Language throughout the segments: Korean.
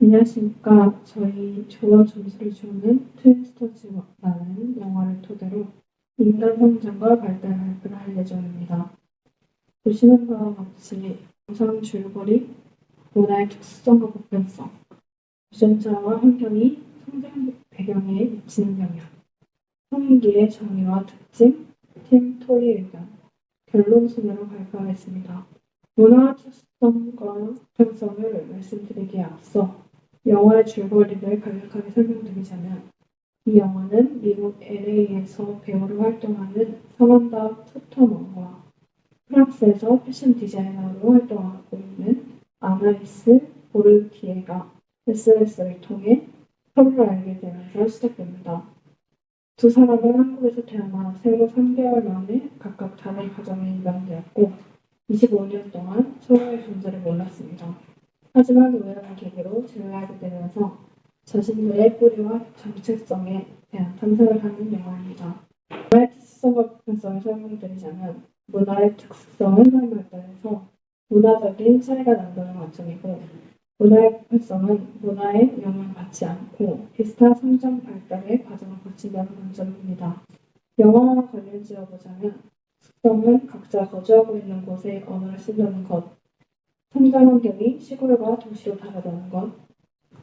안녕하십니까. 저희 좋아 점수를 주는 트위스터즈라는 영화를 토대로 인간 성장과 발달을 할 예정입니다. 보시는 바와 같이 영상 줄거리, 문화의 특수성과 보편성, 유전자와 환경이 성장 배경에 미치는 영향, 성인기의 정의와 특징, 팀 토의 의견, 결론 순으로 발표하겠습니다. 문화의 특수성과 보편성을 말씀드리기에 앞서 영화의 줄거리를 간략하게 설명드리자면 이 영화는 미국 LA에서 배우로 활동하는 사만다 투터먼과 프랑스에서 패션 디자이너로 활동하고 있는 아나이스 보르티에가 SNS를 통해 서로를 알게 되면서 시작됩니다. 두 사람은 한국에서 태어나 생후 3개월 만에 각각 다른 가정에 입양되었고 25년 동안 서로의 존재를 몰랐습니다. 하지만 우연한 계기로 재회하게 되면서 자신들의 뿌리와 정체성에 대한 탐색을 하는 영화입니다. 문화의 특수성과 보편성을 설명드리자면 문화의 특수성은 사람 발달에서 문화적인 차이가 난다는 관점이고 문화의 보편성은 문화에 영향을 받지 않고 비슷한 성장 발달의 과정을 거친다는 관점입니다. 영화와 관련 지어보자면 특성은 각자 거주하고 있는 곳의 언어를 쓴다는 것, 성장 환경이 시골과 도시로 다르다는 것,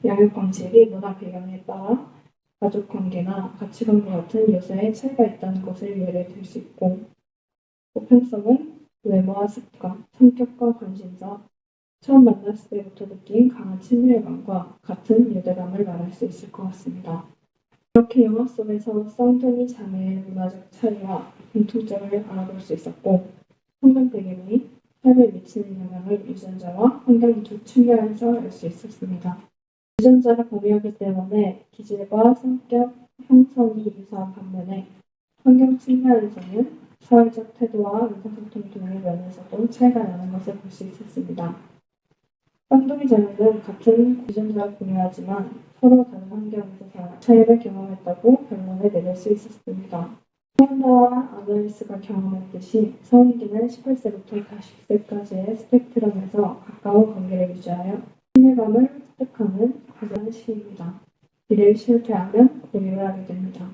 양육 방식이 문화 배경에 따라 가족 관계나 가치관과 같은 요소에 차이가 있다는 것을 예를 들 수 있고, 보편성은 외모와 습관, 성격과 관심사, 처음 만났을 때부터 느낀 강한 친밀감과 같은 유대감을 말할 수 있을 것 같습니다. 이렇게 영화 속에서 쌍둥이 자매의 문화적 차이와 공통점을 알아볼 수 있었고, 성장 배경이 삶에 미치는 영향을 유전자와 환경 두 측면에서 알 수 있었습니다. 유전자를 공유하기 때문에 기질과 성격 형성이 유사한 반면에 환경 측면에서는 사회적 태도와 의사소통 등의 면에서도 차이가 나는 것을 볼 수 있었습니다. 쌍둥이 자매는 같은 유전자를 공유하지만 서로 다른 환경에서 차이를 경험했다고 결론을 내릴 수 있었습니다. 사만다와 아나이스가 경험했듯이 성인기는 18세부터 40세까지의 스펙트럼에서 가까운 관계를 유지하여 친밀감을 습득하는 과정의 시기입니다. 이를 실패하면 고유를 하게 됩니다.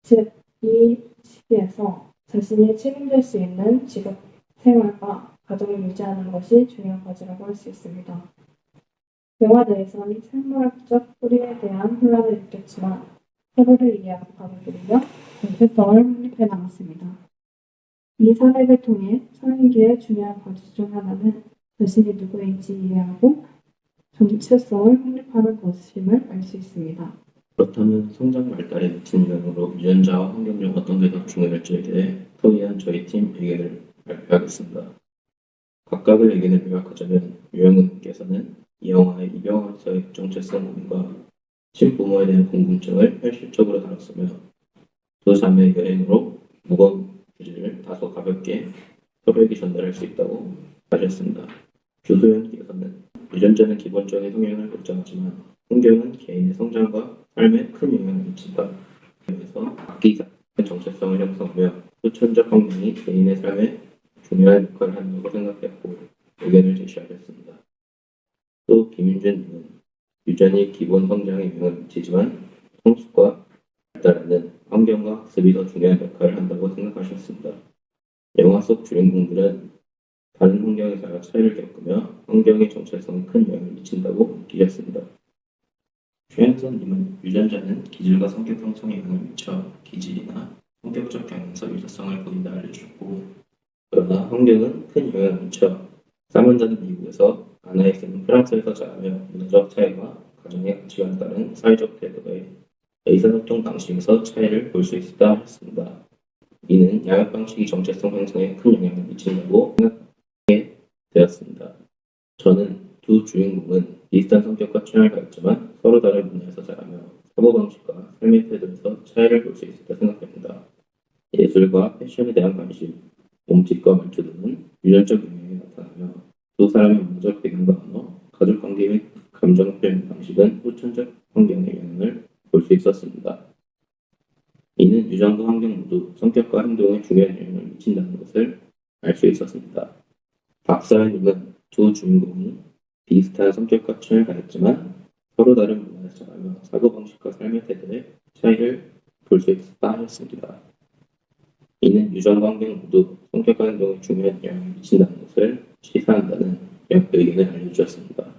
즉, 이 시기에서 자신이 책임질 수 있는 직업, 생활과 가정을 유지하는 것이 중요한 과제라고 할 수 있습니다. 영화 내에서는 생물학적 뿌리에 대한 혼란을 느꼈지만 서로를 이해하고 받아들이며 정체성을 확립해 나갔습니다. 이 사례를 통해 성인기의 중요한 과제 중 하나는 자신이 누구인지 이해하고 정체성을 확립하는 것임을 알 수 있습니다. 그렇다면 성장 발달에 미친 영향으로 유전자와 환경 중 어떤 게 더 중요할지에 대해 토의한 저희 팀 의견을 발표하겠습니다. 각각의 의견을 요약하자면 유영훈께서는 이 영화의 입양아로서의 정체성 고민과 친부모에 대한 궁금증을 현실적으로 다뤘으며 두 자매의 여행으로 무거운 주제를 다소 가볍게 서로에게 전달할 수 있다고 하셨습니다. 주소연께서는 유전자는 기본적인 성향을 결정하지만 환경은 개인의 성장과 삶에 큰 영향을 미친다. 그래서 각기 정체성을 형성하며 후천적 환경이 개인의 삶에 중요한 역할을 한다고 생각했고 의견을 제시하였습니다. 또 김윤준님은 유전이 기본 성장에 영향을 미치지만 성숙과 발달에는 환경과 학습이 더 중요한 역할을 한다고 생각하셨습니다. 영화 속 주인공들은 다른 환경에서 차이를 겪으며 환경의 정체성에 큰 영향을 미친다고 느끼셨습니다. 최현선님은 유전자는 기질과 성격 형성에 영향을 미쳐 기질이나 성격적 경향에서 유사성을 보인다 알려주셨고 그러나 환경은 큰 영향을 미쳐 사만다는 미국에서 아나이스는 프랑스에서 자라며 문화적 차이와 가정의 가치관에 따른 사회적 태도의 의사소통 방식에서 차이를 볼 수 있다 하셨습니다. 이는 양육 방식이 정체성 형성에 큰 영향을 미친다고 생각하게 되었습니다. 저는 두 주인공은 비슷한 성격과 취향을 가졌지만 서로 다른 문화에서 자라며 사고방식과 삶의 태도에서 차이를 볼 수 있었다 생각합니다. 예술과 패션에 대한 관심, 몸짓과 말투 등은 유전적 영향이 나타나며 두 사람의 문화적 배경과 언어, 가족관계 및 감정 표현 방식은 후천적 환경의 영향을 볼 수 있었습니다. 이는 유전과 환경 모두 성격과 행동에 중요한 영향을 미친다는 것을 알 수 있었습니다. 박사연님은 두 주인공이 비슷한 성격과 취향을 가졌지만 서로 다른 문화에서 자라며 사고방식과 삶의 태도의 차이를 볼 수 있었다 하였습니다. 이는 유전과 환경 모두 성격과 행동에 중요한 영향을 미친다는 것을 시사한다는 의견을 알려주었습니다.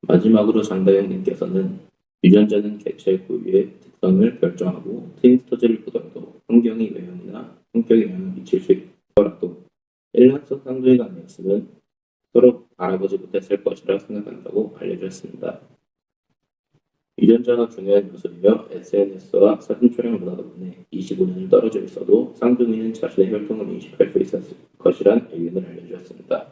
마지막으로 장다영님께서는 유전자는 개체 고유의 특성을 결정하고 트윈스터즈를 보더라도 환경이 외형이나 성격에 영향을 미칠 수 있더라도 일란성 쌍둥이가 아니었으면 서로 알아보지 못했을 것이라 생각한다고 알려주었습니다. 유전자가 중요한 요소이며 SNS와 사진 촬영 문화 덕분에 25년을 떨어져 있어도 쌍둥이는 자신의 혈통을 인식할 수 있었을 것이란 의견을 알려주었습니다.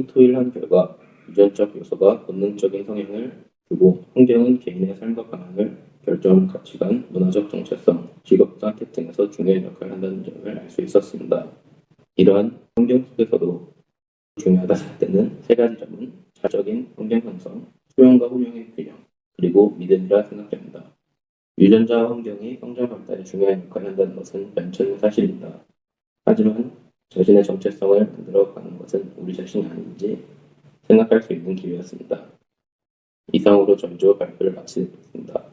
토일한 결과 유전적 요소가 본능적인 성향을 주고 환경은 개인의 삶과 방향을 결정하는 가치관, 문화적 정체성, 직업 선택 등에서 중요한 역할을 한다는 점을 알 수 있었습니다. 이러한 환경 속에서도 중요하다 생각되는 세 가지 점은 자적인 환경 형성, 수용과 훈용의 균형, 그리고 믿음이라 생각됩니다. 유전자와 환경이 성장 발달에 중요한 역할을 한다는 것은 면천의 사실입니다. 하지만 자신의 정체성을 만들어가는 것은 우리 자신이 아닌지 생각할 수 있는 기회였습니다. 이상으로 전주 발표를 마치겠습니다.